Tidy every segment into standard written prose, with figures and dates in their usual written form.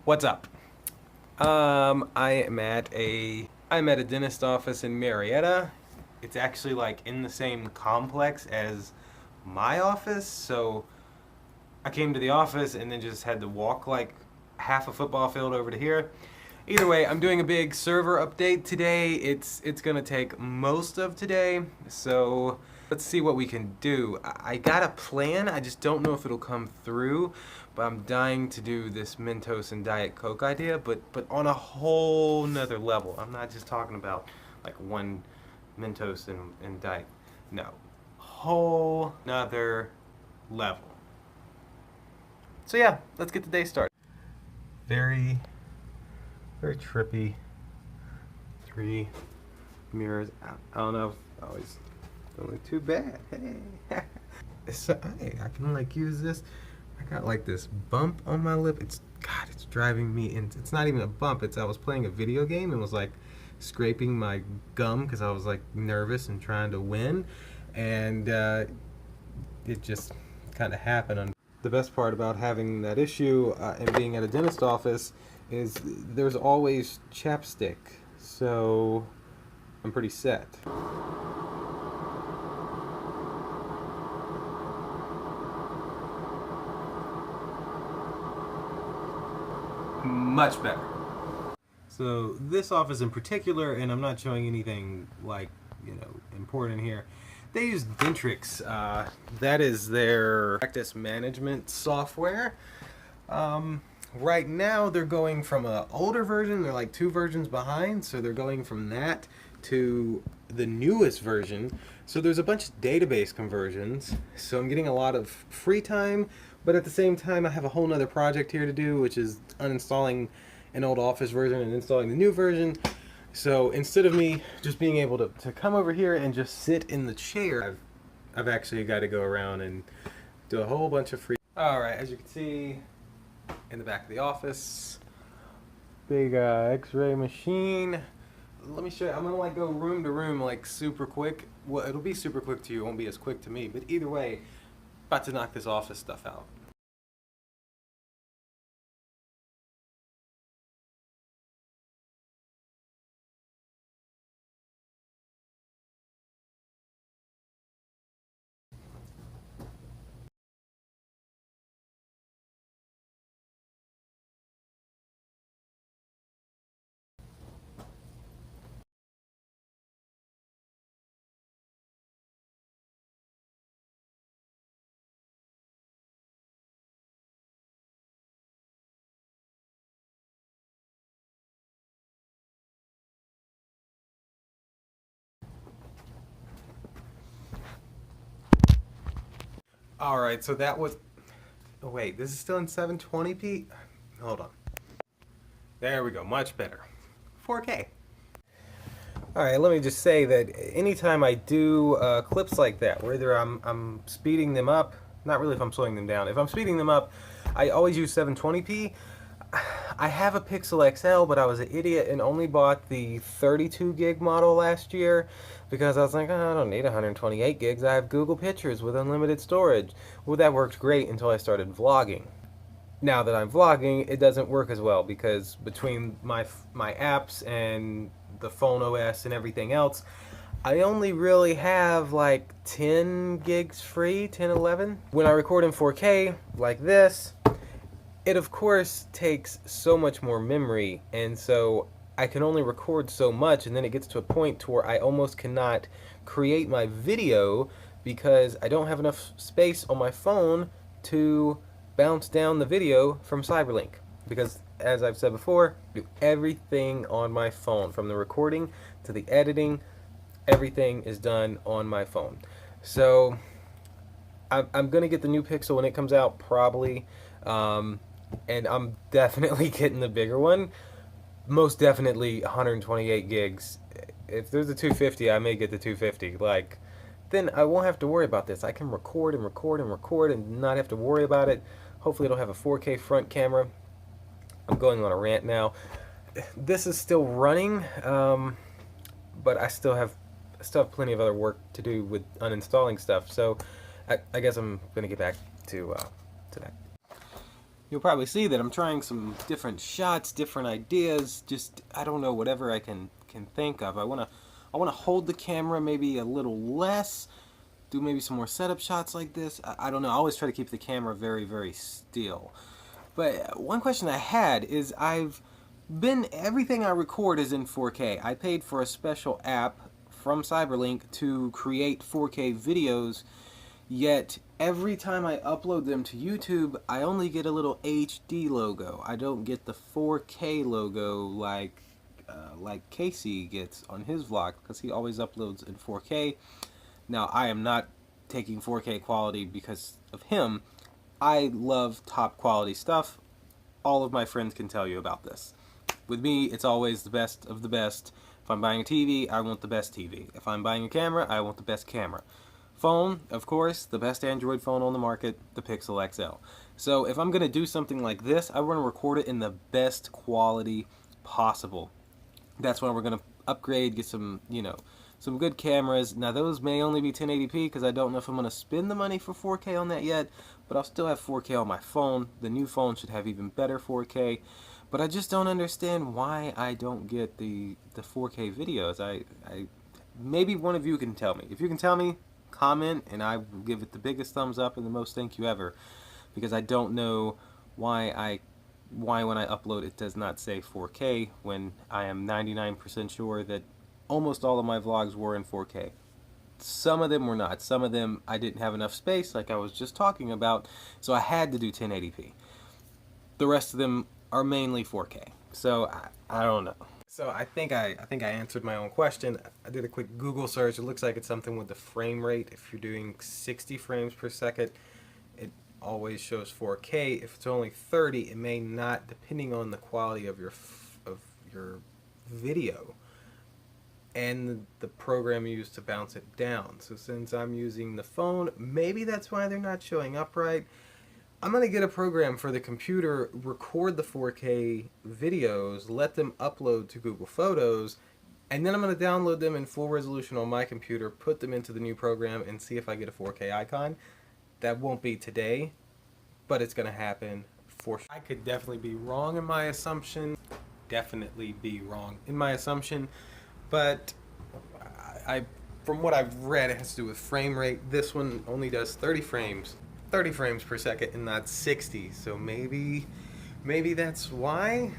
What's up? I'm at a dentist office in Marietta. It's actually like in the same complex as my office, so I came to the office and then just had to walk like half a football field over to here. Either way, I'm doing a big server update today. It's gonna take most of today, so let's see what we can do. I got a plan. I just don't know if it'll come through, but I'm dying to do this Mentos and Diet Coke idea, but on a whole nother level. I'm not just talking about like one Mentos and Diet. No, whole nother level. So yeah, let's get the day started. Very, very trippy. Three mirrors. I don't know. Always don't look too bad. Hey, so, hey, I can like use this. I got like this bump on my lip. It's driving me in. It's not even a bump. I was playing a video game and was like scraping my gum because I was like nervous and trying to win, and it just kind of happened. The best part about having that issue and being at a dentist office is there's always chapstick, so I'm pretty set. Much better. So this office in particular, and I'm not showing anything like, important here, they use Dentrix. That is their practice management software. Right now they're going from an older version, they're like 2 versions behind, so they're going from that to the newest version. So there's a bunch of database conversions, so I'm getting a lot of free time, but at the same time I have a whole nother project here to do, which is uninstalling an old Office version and installing the new version. So instead of me just being able to come over here and just sit in the chair, I've actually got to go around and do a whole bunch of free. Alright, as you can see in the back of the office, big x-ray machine. Let me show you. I'm gonna like go room to room like super quick. Well, it'll be super quick to you, it won't be as quick to me, but either way, about to knock this office stuff out. Alright, so that was... Oh wait, this is still in 720p? Hold on. There we go, much better. 4K. Alright, let me just say that anytime I do clips like that, whether I'm speeding them up, not really if I'm slowing them down, if I'm speeding them up, I always use 720p. I have a Pixel XL, but I was an idiot and only bought the 32 gig model last year because I was like, oh, I don't need 128 gigs. I have Google Pictures with unlimited storage. Well, that worked great until I started vlogging. Now that I'm vlogging, it doesn't work as well because between my apps and the phone OS and everything else, I only really have like 10 gigs free, 10, 11. When I record in 4K like this, it of course takes so much more memory, and so I can only record so much, and then it gets to a point to where I almost cannot create my video because I don't have enough space on my phone to bounce down the video from Cyberlink. Because as I've said before, I do everything on my phone, from the recording to the editing. Everything is done on my phone. So I'm gonna get the new Pixel when it comes out, probably. And I'm definitely getting the bigger one. Most definitely 128 gigs. If there's a 250, I may get the 250. Like, then I won't have to worry about this. I can record and record and record and not have to worry about it. Hopefully it'll have a 4K front camera. I'm going on a rant now. This is still running, but I still have plenty of other work to do with uninstalling stuff. So I guess I'm gonna get back to that. you'll probably see that I'm trying some different shots, different ideas, just, I don't know, whatever I can think of. I wanna hold the camera maybe a little less, do maybe some more setup shots like this. I don't know, I always try to keep the camera very, very still. But one question I had is everything I record is in 4K. I paid for a special app from Cyberlink to create 4K videos, yet every time I upload them to YouTube, I only get a little HD logo. I don't get the 4K logo like Casey gets on his vlog, because he always uploads in 4K. Now, I am not taking 4K quality because of him. I love top quality stuff. All of my friends can tell you about this. With me, it's always the best of the best. If I'm buying a TV, I want the best TV. If I'm buying a camera, I want the best camera. Phone, of course, the best Android phone on the market, the Pixel XL. So if I'm going to do something like this, I want to record it in the best quality possible. That's why we're going to upgrade, get some, some good cameras. Now those may only be 1080p because I don't know if I'm going to spend the money for 4K on that yet, but I'll still have 4K on my phone. The new phone should have even better 4K. But I just don't understand why I don't get the 4K videos. Maybe one of you can tell me. If you can tell me, comment, and I will give it the biggest thumbs up and the most thank you ever. Because I don't know why when I upload it does not say 4K when I am 99% sure that almost all of my vlogs were in 4K. Some of them were not. Some of them I didn't have enough space, like I was just talking about, so I had to do 1080p. The rest of them are mainly 4K. So I don't know. So I think I answered my own question. I did a quick Google search. It looks like it's something with the frame rate. If you're doing 60 frames per second, it always shows 4K. If it's only 30, it may not, depending on the quality of your video and the program you use to bounce it down. So since I'm using the phone, maybe that's why they're not showing up right. I'm going to get a program for the computer, record the 4K videos, let them upload to Google Photos, and then I'm going to download them in full resolution on my computer, put them into the new program, and see if I get a 4K icon. That won't be today, but it's going to happen for sure. I could definitely be wrong in my assumption. But from what I've read, it has to do with frame rate. This one only does 30 frames per second and not 60, so maybe that's why.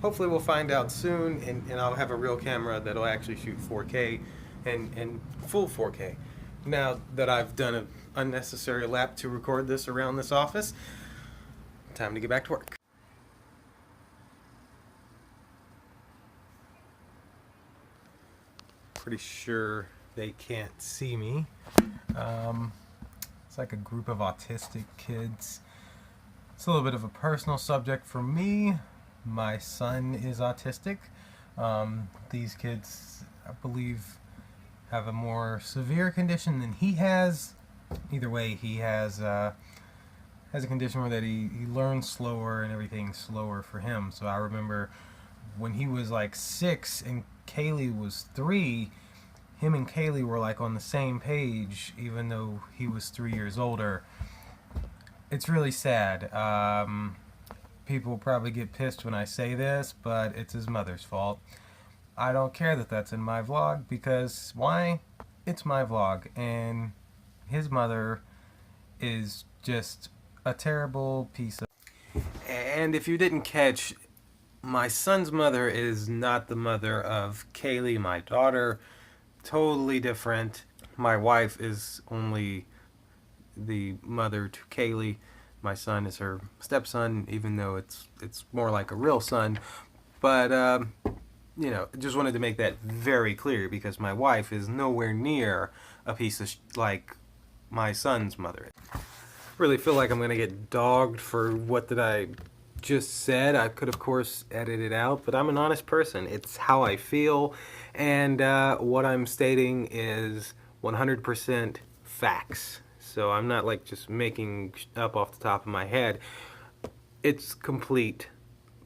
Hopefully we'll find out soon, and I'll have a real camera that'll actually shoot 4K and full 4K. Now that I've done an unnecessary lap to record this around this office, time to get back to work. Pretty sure they can't see me. It's like a group of autistic kids. It's a little bit of a personal subject for me. My son is autistic. These kids, I believe, have a more severe condition than he has. Either way, he has a condition where that he learns slower and everything's slower for him. So I remember when he was like 6 and Kaylee was 3, him and Kaylee were like on the same page, even though he was 3 years older. It's really sad. People will probably get pissed when I say this, but it's his mother's fault. I don't care that that's in my vlog, because why? It's my vlog, and his mother is just a terrible piece of... And if you didn't catch, my son's mother is not the mother of Kaylee, my daughter. Totally different. My wife is only the mother to Kaylee. My son is her stepson, even though it's more like a real son. But just wanted to make that very clear, because my wife is nowhere near a piece of like my son's mother. Really feel like I'm gonna get dogged for what did I just said. I could of course edit it out, but I'm an honest person. It's how I feel, and what I'm stating is 100% facts. So I'm not like just making up off the top of my head. It's complete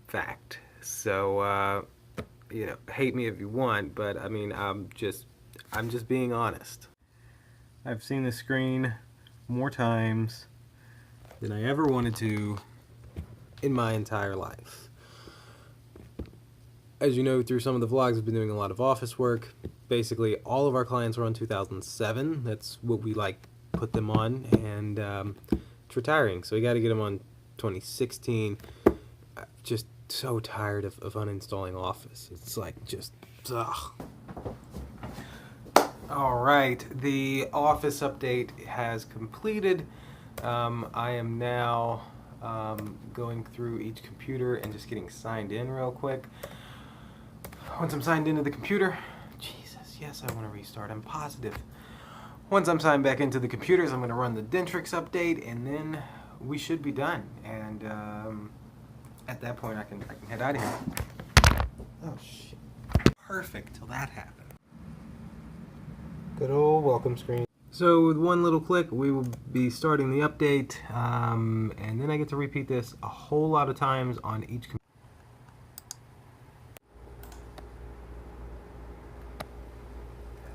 fact. So hate me if you want, but I mean, I'm just being honest. I've seen the screen more times than I ever wanted to, in my entire life. As you know, through some of the vlogs, I've been doing a lot of office work. Basically, all of our clients were on 2007. That's what we put them on, and it's retiring, so we got to get them on 2016. I'm just so tired of uninstalling Office. It's just ugh. Alright, the Office update has completed. I am now going through each computer and just getting signed in real quick. Once I'm signed into the computer, Jesus, yes, I want to restart, I'm positive. Once I'm signed back into the computers, I'm going to run the Dentrix update, and then we should be done. And at that point, I can head out of here. Oh, shit. Perfect till that happened. Good old welcome screen. So with one little click, we will be starting the update, and then I get to repeat this a whole lot of times on each computer.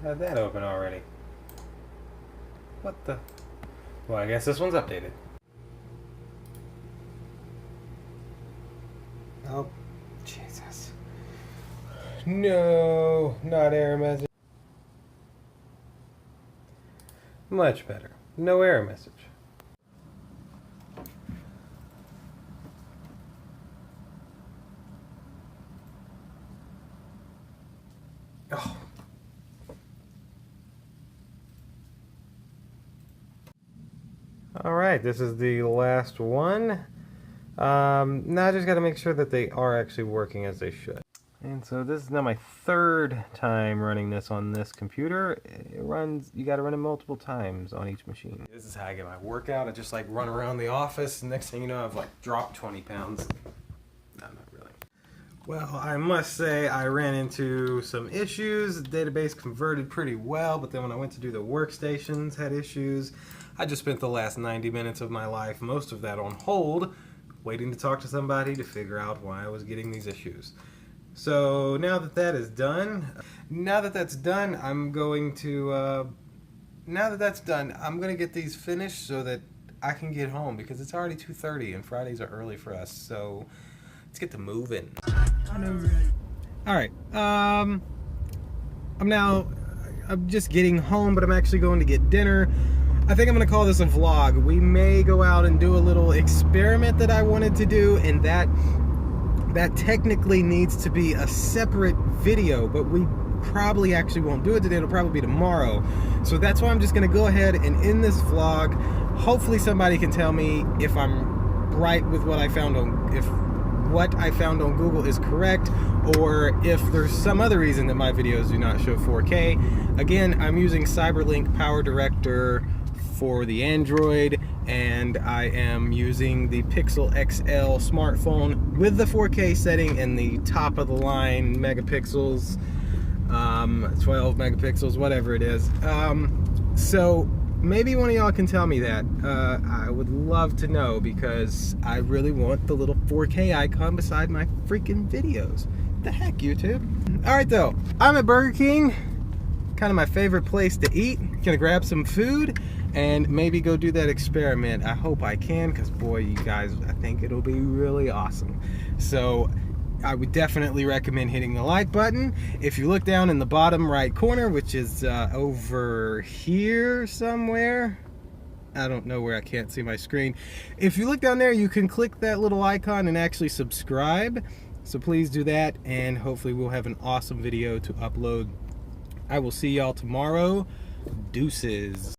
Had that open already. What the? Well, I guess this one's updated. Oh, Jesus. No, not error message. Much better. No error message. Oh. Alright, this is the last one. Now I just got to make sure that they are actually working as they should. And so this is now my third time running this on this computer. It runs, you got to run it multiple times on each machine. This is how I get my workout. I just run around the office, and next thing you know, I've dropped 20 pounds. No, not really. Well, I must say I ran into some issues. The database converted pretty well, but then when I went to do the workstations, had issues. I just spent the last 90 minutes of my life, most of that on hold, waiting to talk to somebody to figure out why I was getting these issues. So now that that's done, I'm going to get these finished so that I can get home, because it's already 2:30 and Fridays are early for us. So let's get to moving. All right. I'm just getting home, but I'm actually going to get dinner. I think I'm going to call this a vlog. We may go out and do a little experiment that I wanted to do, and that technically needs to be a separate video, but we probably actually won't do it today. It'll probably be tomorrow. So that's why I'm just going to go ahead and end this vlog. Hopefully somebody can tell me if I'm right with what I found on, if what I found on Google is correct, or if there's some other reason that my videos do not show 4K. Again, I'm using Cyberlink Power Director for the Android, and I am using the Pixel XL smartphone with the 4K setting and the top of the line megapixels, 12 megapixels, whatever it is. So maybe one of y'all can tell me that. I would love to know, because I really want the little 4K icon beside my freaking videos. What the heck, YouTube? Alright though, I'm at Burger King, kind of my favorite place to eat. Gonna grab some food and maybe go do that experiment. I hope I can, because boy, you guys, I think it'll be really awesome. So I would definitely recommend hitting the like button. If you look down in the bottom right corner, which is over here somewhere, I don't know where, I can't see my screen. If you look down there, you can click that little icon and actually subscribe. So please do that, and hopefully we'll have an awesome video to upload. I will see y'all tomorrow. Deuces.